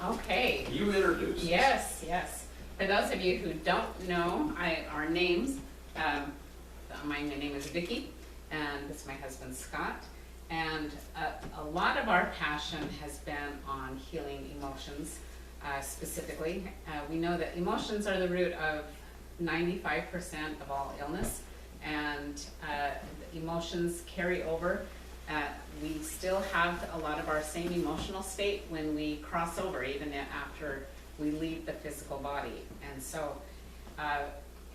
Okay. You introduce us. Yes, yes. For those of you who don't know our names, my name is Vicki, and this is my husband Scott. And a lot of our passion has been on healing emotions, specifically. We know that emotions are the root of 95% of all illness, and emotions carry over. We still have a lot of our same emotional state when we cross over, even after we leave the physical body. And so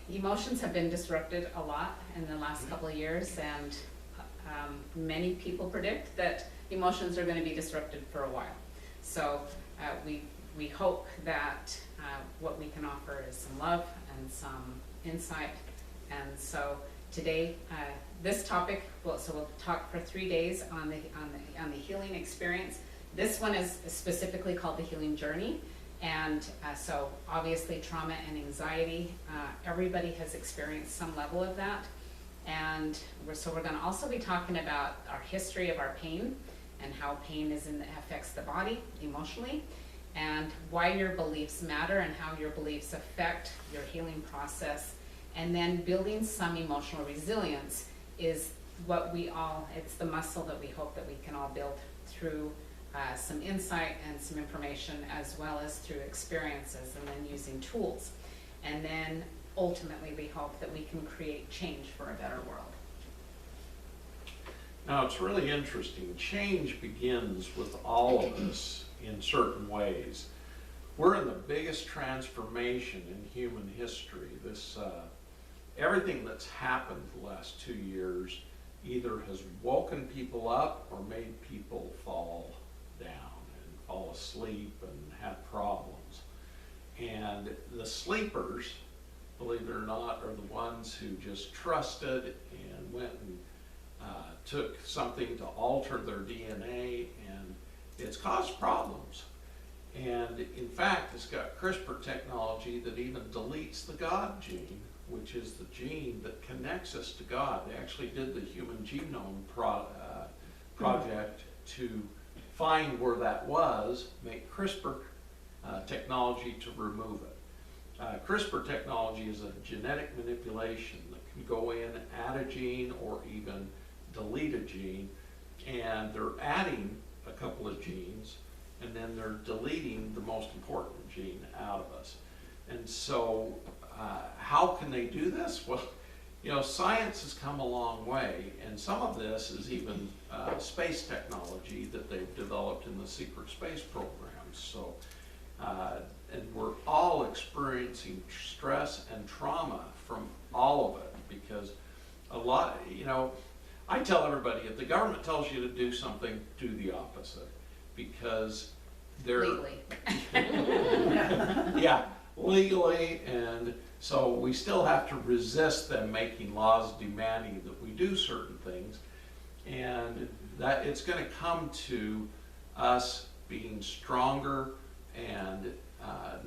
emotions have been disrupted a lot in the last couple of years, and many people predict that emotions are going to be disrupted for a while. So we hope that what we can offer is some love and some insight. And so today, this topic, we'll talk for 3 days on the healing experience. This one is specifically called the healing journey. And so obviously trauma and anxiety, everybody has experienced some level of that. And we're going to also be talking about our history of our pain and how pain affects the body emotionally, and why your beliefs matter and how your beliefs affect your healing process. And then building some emotional resilience is it's the muscle that we hope that we can all build through some insight and some information, as well as through experiences, and then using tools. And then ultimately we hope that we can create change for a better world. Now, it's really interesting. Change begins with all of us in certain ways. We're in the biggest transformation in human history. Everything that's happened the last 2 years either has woken people up or made people fall down and fall asleep and have problems. And the sleepers, believe it or not, are the ones who just trusted and went and took something to alter their DNA, and it's caused problems. And in fact, it's got CRISPR technology that even deletes the God gene, which is the gene that connects us to God. They actually did the Human Genome Project to find where that was, make CRISPR technology to remove it. CRISPR technology is a genetic manipulation that can go in, add a gene, or even delete a gene, and they're adding a couple of genes, and then they're deleting the most important gene out of us. And so how can they do this? Well, science has come a long way, and some of this is even space technology that they've developed in the secret space programs. So, and we're all experiencing stress and trauma from all of it, because a lot, I tell everybody, if the government tells you to do something, do the opposite, because they're Legally. yeah, legally, and so we still have to resist them making laws demanding that we do certain things, and that it's going to come to us being stronger and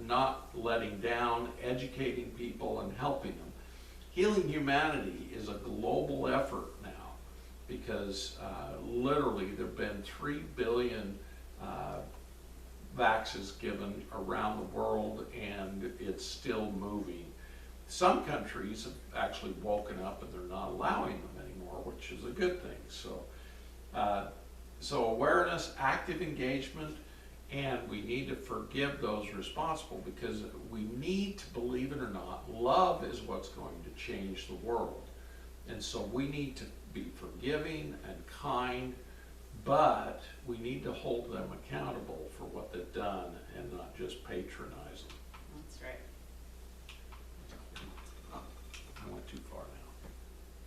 not letting down, educating people and helping them. Healing Humanity is a global effort now, because literally there have been 3 billion vaxes given around the world, and it's still moving. Some countries have actually woken up and they're not allowing them anymore, which is a good thing. So awareness, active engagement, and we need to forgive those responsible, because we need to, believe it or not, love is what's going to change the world. And so we need to be forgiving and kind, but we need to hold them accountable for what they've done and not just patronize them. That's right. I went too far now.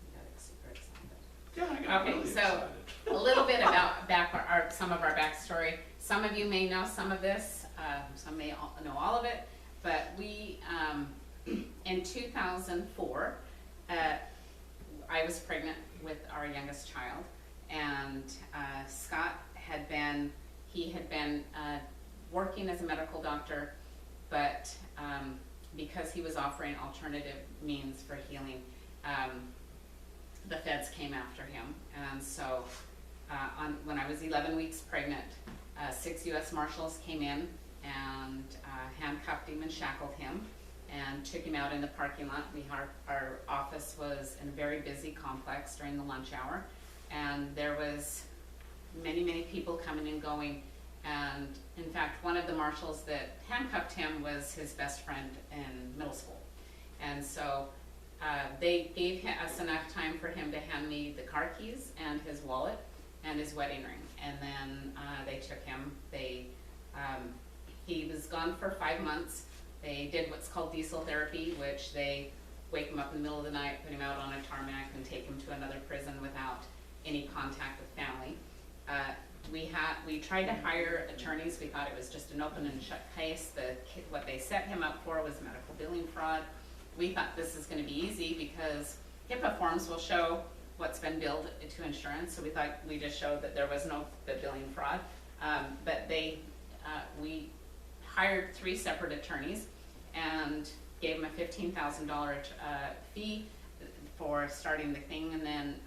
You got super excited. Yeah, I got Okay, really so excited. a little bit about some of our backstory. Some of you may know some of this, some may know all of it, but we, in 2004, I was pregnant with our youngest child, and Scott had been working as a medical doctor, but because he was offering alternative means for healing, the feds came after him. And so when I was 11 weeks pregnant, 6 U.S. Marshals came in and handcuffed him and shackled him and took him out in the parking lot. Our office was in a very busy complex during the lunch hour, and there was many people coming and going. And in fact, one of the marshals that handcuffed him was his best friend in middle school. And so they gave us enough time for him to hand me the car keys and his wallet and his wedding ring. And then they took him. He was gone for 5 months. They did what's called diesel therapy, which they wake him up in the middle of the night, put him out on a tarmac, and take him to another prison without any contact with family. We tried to hire attorneys. We thought it was just an open and shut case. What they set him up for was medical billing fraud. We thought this is going to be easy because HIPAA forms will show what's been billed to insurance. So we thought we just showed that there was no billing fraud. But we hired 3 separate attorneys and gave them a $15,000 fee for starting the thing, and then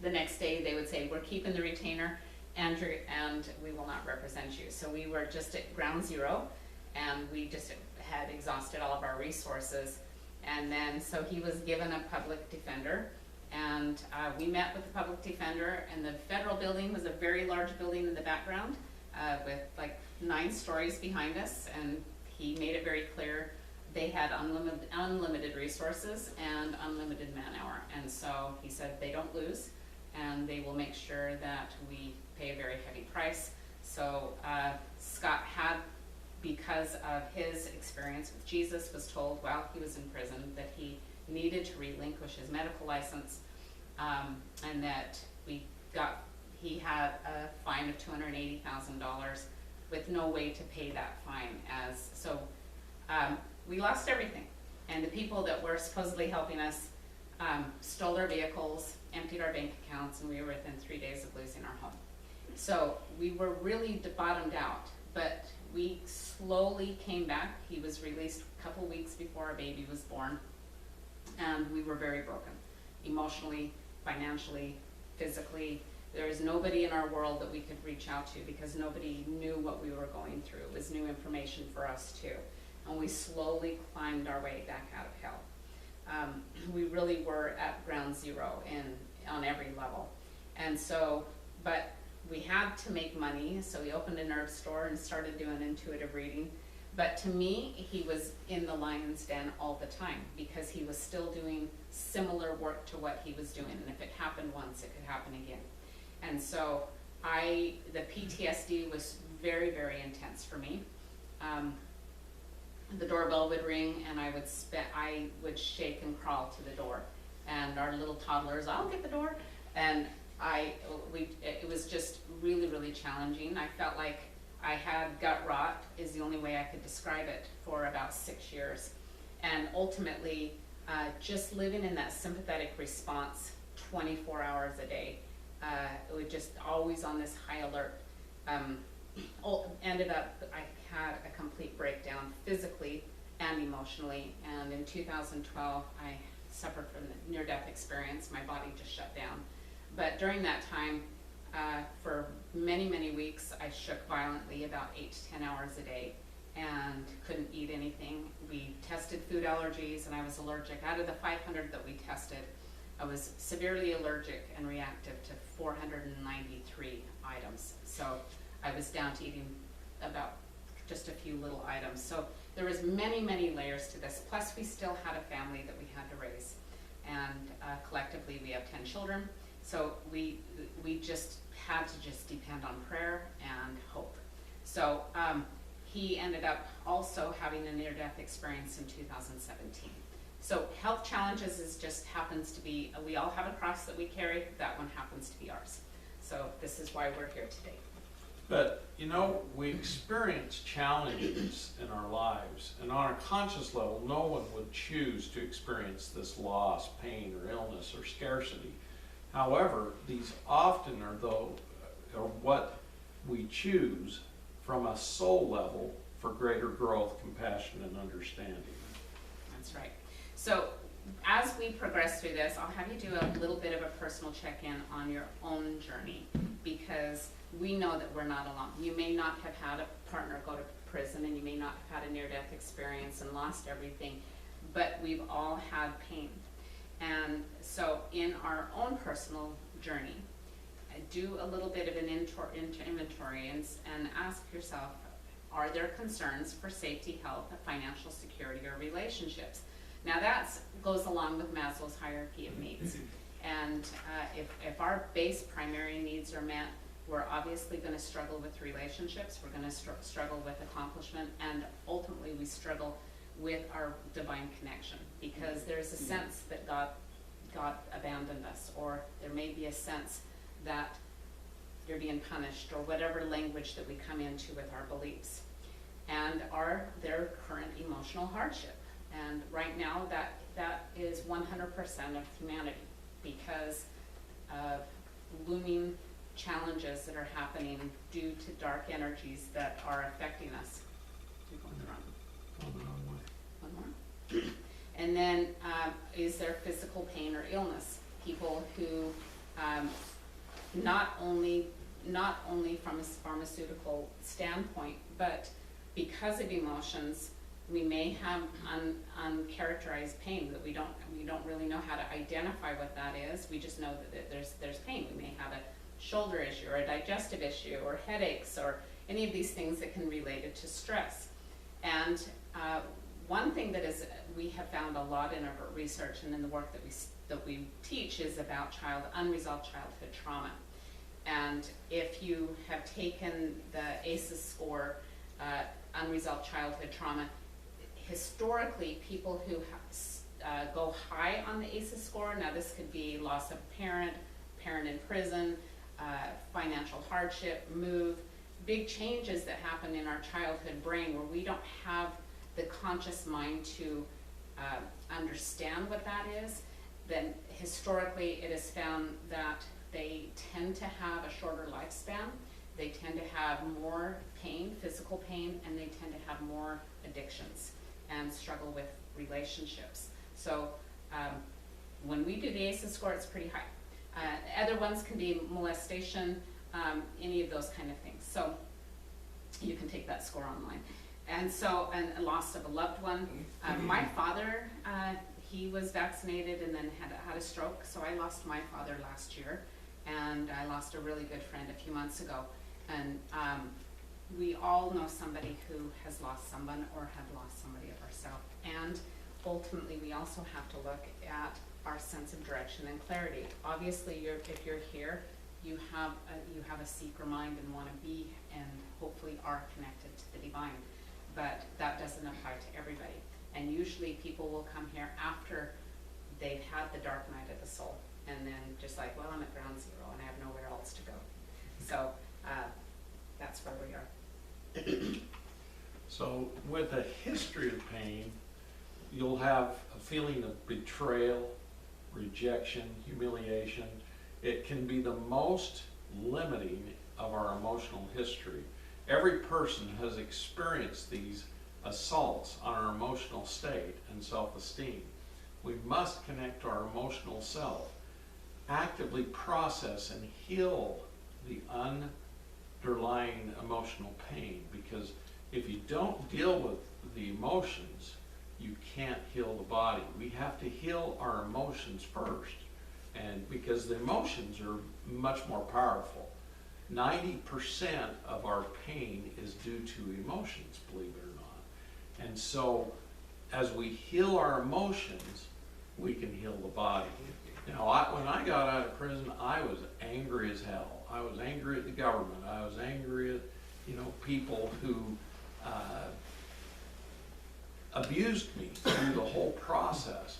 the next day they would say, we're keeping the retainer, Andrew, and we will not represent you. So we were just at ground zero, and we just had exhausted all of our resources. And then, so he was given a public defender, and we met with the public defender, and the federal building was a very large building in the background with like 9 stories behind us, and he made it very clear they had unlimited resources and unlimited man-hour. And so he said they don't lose, and they will make sure that we pay a very heavy price. So Scott had, because of his experience with Jesus, was told while he was in prison that he needed to relinquish his medical license, and that he had a fine of $280,000 with no way to pay that fine. We lost everything, and the people that were supposedly helping us stole our vehicles, emptied our bank accounts, and we were within 3 days of losing our home. So we were really bottomed out, but we slowly came back. He was released a couple weeks before our baby was born, and we were very broken, emotionally, financially, physically. There was nobody in our world that we could reach out to because nobody knew what we were going through. It was new information for us too. And we slowly climbed our way back out of hell. We really were at ground zero on every level. And so, but we had to make money, so we opened a nerve store and started doing intuitive reading. But to me, he was in the lion's den all the time because he was still doing similar work to what he was doing. And if it happened once, it could happen again. And so the PTSD was very, very intense for me. The doorbell would ring, and I would shake and crawl to the door. And our little toddlers, I'll get the door. And it was just really, really challenging. I felt like I had gut rot, is the only way I could describe it, for about 6 years. And ultimately, just living in that sympathetic response 24 hours a day, it was just always on this high alert. Ended up, I had a complete breakdown physically and emotionally, and in 2012 I suffered from a near-death experience. My body just shut down. But during that time, for many, many weeks, I shook violently about 8 to 10 hours a day and couldn't eat anything. We tested food allergies, and I was allergic. Out of the 500 that we tested, I was severely allergic and reactive to 493 items. So I was down to eating about just a few little items. So there was many, many layers to this. Plus, we still had a family that we had to raise. And collectively, we have 10 children. So we just had to just depend on prayer and hope. So he ended up also having a near-death experience in 2017. So health challenges happens to be, we all have a cross that we carry. That one happens to be ours. So this is why we're here today. But, we experience challenges in our lives, and on a conscious level, no one would choose to experience this loss, pain, or illness, or scarcity. However, these often are what we choose from a soul level for greater growth, compassion, and understanding. That's right. So as we progress through this, I'll have you do a little bit of a personal check-in on your own journey, because we know that we're not alone. You may not have had a partner go to prison, and you may not have had a near-death experience and lost everything, but we've all had pain. And so in our own personal journey, do a little bit of an inventory and ask yourself, are there concerns for safety, health, financial security, or relationships? Now that goes along with Maslow's hierarchy of needs. And if our base primary needs are met, we're obviously going to struggle with relationships, we're going to struggle with accomplishment, and ultimately we struggle with our divine connection, because there's a sense that God abandoned us, or there may be a sense that you're being punished, or whatever language that we come into with our beliefs, and their current emotional hardship. And right now that is 100% of humanity, because of looming challenges that are happening due to dark energies that are affecting us. You're going the wrong way. One more. And then is there physical pain or illness? People who not only from a pharmaceutical standpoint, but because of emotions, we may have uncharacterized pain that we don't really know how to identify what that is. We just know that there's pain. We may have a shoulder issue, or a digestive issue, or headaches, or any of these things that can be related to stress. And one thing that we have found a lot in our research and in the work that we teach is about unresolved childhood trauma. And if you have taken the ACEs score, unresolved childhood trauma, historically people who go high on the ACEs score, now this could be loss of parent in prison, financial hardship, move, big changes that happen in our childhood brain where we don't have the conscious mind to understand what that is, then historically it is found that they tend to have a shorter lifespan, they tend to have more pain, physical pain, and they tend to have more addictions and struggle with relationships. So when we do the ACEs score, it's pretty high. Other ones can be molestation, any of those kind of things. So you can take that score online. And so, and a loss of a loved one. My father, he was vaccinated and then had a stroke, so I lost my father last year, and I lost a really good friend a few months ago. And we all know somebody who has lost someone or have lost somebody of ourselves. And ultimately, we also have to look at our sense of direction and clarity. Obviously, if you're here, you have a seeker mind and want to be, and hopefully are connected to the divine. But that doesn't apply to everybody. And usually people will come here after they've had the dark night of the soul, and then just like, well, I'm at ground zero and I have nowhere else to go. So that's where we are. So with a history of pain, you'll have a feeling of betrayal, rejection, humiliation. It can be the most limiting of our emotional history. Every person has experienced these assaults on our emotional state and self-esteem. We must connect to our emotional self, actively process and heal the underlying emotional pain, because if you don't deal with the emotions, you can't heal the body. We have to heal our emotions first, and because the emotions are much more powerful. 90% of our pain is due to emotions, believe it or not. And so as we heal our emotions, we can heal the body. Now, when I got out of prison, I was angry as hell. I was angry at the government. I was angry at, people who abused me through the whole process.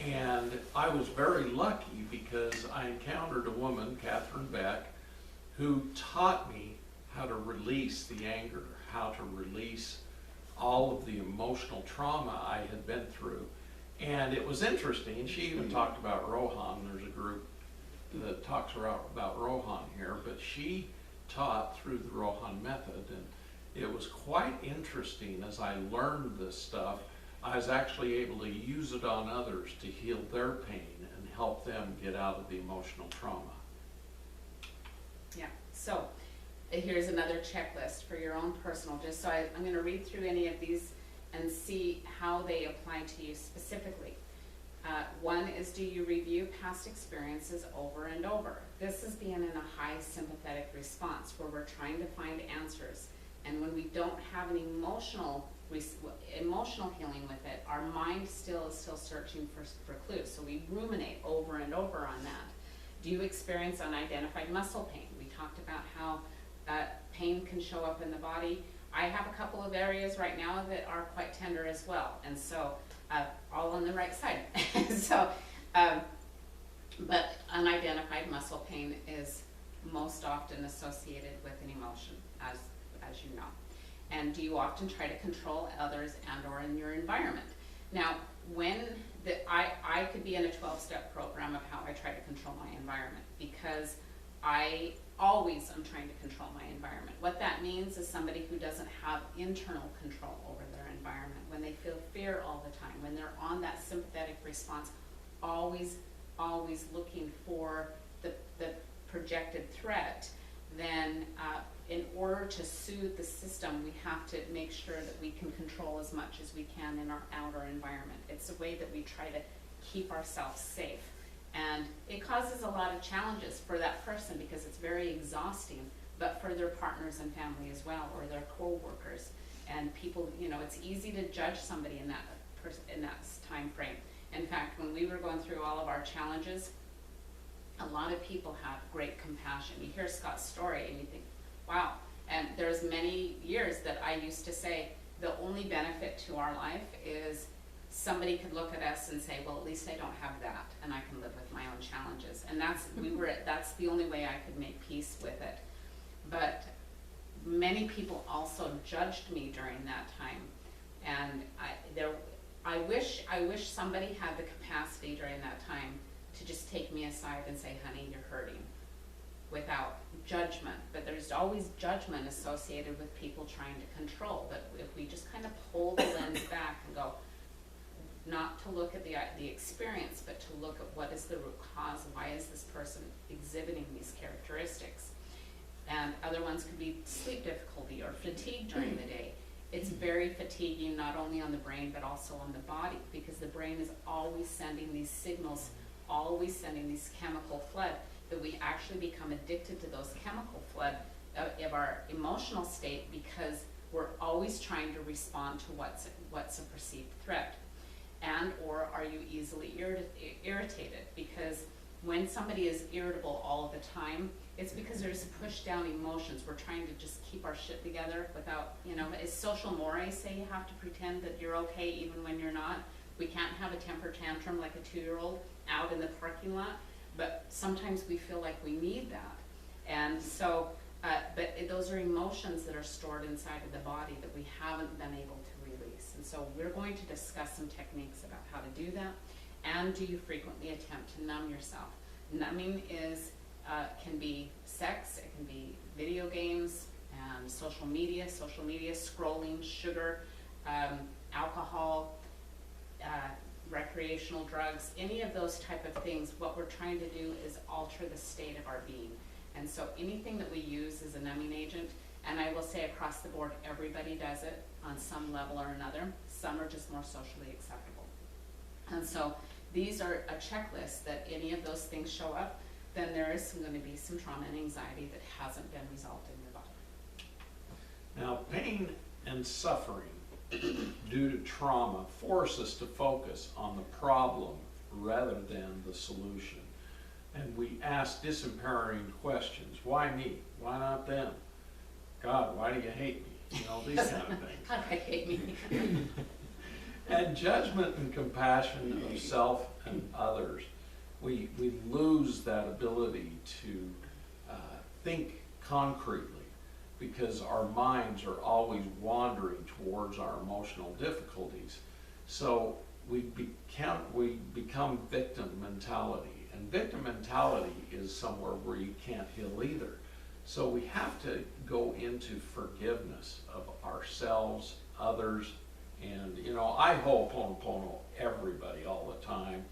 And I was very lucky because I encountered a woman, Catherine Beck, who taught me how to release the anger, how to release all of the emotional trauma I had been through. And it was interesting. She even talked about Rohan. There's a group that talks about Rohan here, but she taught through the Rohan method, and it was quite interesting as I learned this stuff. I was actually able to use it on others to heal their pain and help them get out of the emotional trauma. Yeah, so here's another checklist for your own personal, just so I'm gonna read through any of these and see how they apply to you specifically. One is, do you review past experiences over and over? This is being in a high sympathetic response where we're trying to find answers. And when we don't have an emotional healing with it, our mind still is searching for clues. So we ruminate over and over on that. Do you experience unidentified muscle pain? We talked about how pain can show up in the body. I have a couple of areas right now that are quite tender as well, and so all on the right side. So, but unidentified muscle pain is most often associated with an emotion, as you know. And do you often try to control others and or in your environment? Now, I could be in a 12-step program of how I try to control my environment, because I always am trying to control my environment. What that means is somebody who doesn't have internal control over their environment, when they feel fear all the time, when they're on that sympathetic response, always looking for the projected threat, then in order to soothe the system, we have to make sure that we can control as much as we can in our outer environment. It's a way that we try to keep ourselves safe. And it causes a lot of challenges for that person because it's very exhausting, but for their partners and family as well, or their co-workers. And people, it's easy to judge somebody in that time frame. In fact, when we were going through all of our challenges, a lot of people have great compassion. You hear Scott's story and you think, wow. And there's many years that I used to say, the only benefit to our life is somebody could look at us and say, well, at least I don't have that, and I can live with my own challenges. And that's the only way I could make peace with it. But many people also judged me during that time, and I wish somebody had the capacity during that time to just take me aside and say, honey, you're hurting, without judgment. But there's always judgment associated with people trying to control. But if we just kind of pull the lens back and go, not to look at the experience, but to look at what is the root cause, why is this person exhibiting these characteristics. And other ones could be sleep difficulty or fatigue during the day. It's very fatiguing, not only on the brain, but also on the body, because the brain is always sending these signals, always sending these chemical flood, that we actually become addicted to those chemical flood of our emotional state, because we're always trying to respond to what's a perceived threat. And or are you easily irritated? Because when somebody is irritable all the time, it's because there's pushed down emotions. We're trying to just keep our shit together without, as social mores say, you have to pretend that you're okay even when you're not. We can't have a temper tantrum like a 2-year-old out in the parking lot, but sometimes we feel like we need that. And so, but those are emotions that are stored inside of the body that we haven't been able to release. And so we're going to discuss some techniques about how to do that. And do you frequently attempt to numb yourself? Numbing can be sex, it can be video games, social media scrolling, sugar, alcohol, recreational drugs, any of those type of things. What we're trying to do is alter the state of our being. And so anything that we use is a numbing agent, and I will say across the board, everybody does it on some level or another. Some are just more socially acceptable. And so these are a checklist that any of those things show up, then there is going to be some trauma and anxiety that hasn't been resolved in your body. Now, pain and suffering due to trauma force us to focus on the problem rather than the solution. And we ask disempowering questions. Why me? Why not them? God, why do you hate me? These kind of things. How do I hate me? And judgment and compassion of self and others. We lose that ability to think concretely, because our minds are always wandering towards our emotional difficulties. So we become victim mentality. And victim mentality is somewhere where you can't heal either. So we have to go into forgiveness of ourselves, others, And, you know, I ho'oponopono everybody all the time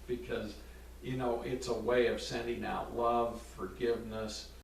because, you know, it's a way of sending out love, forgiveness,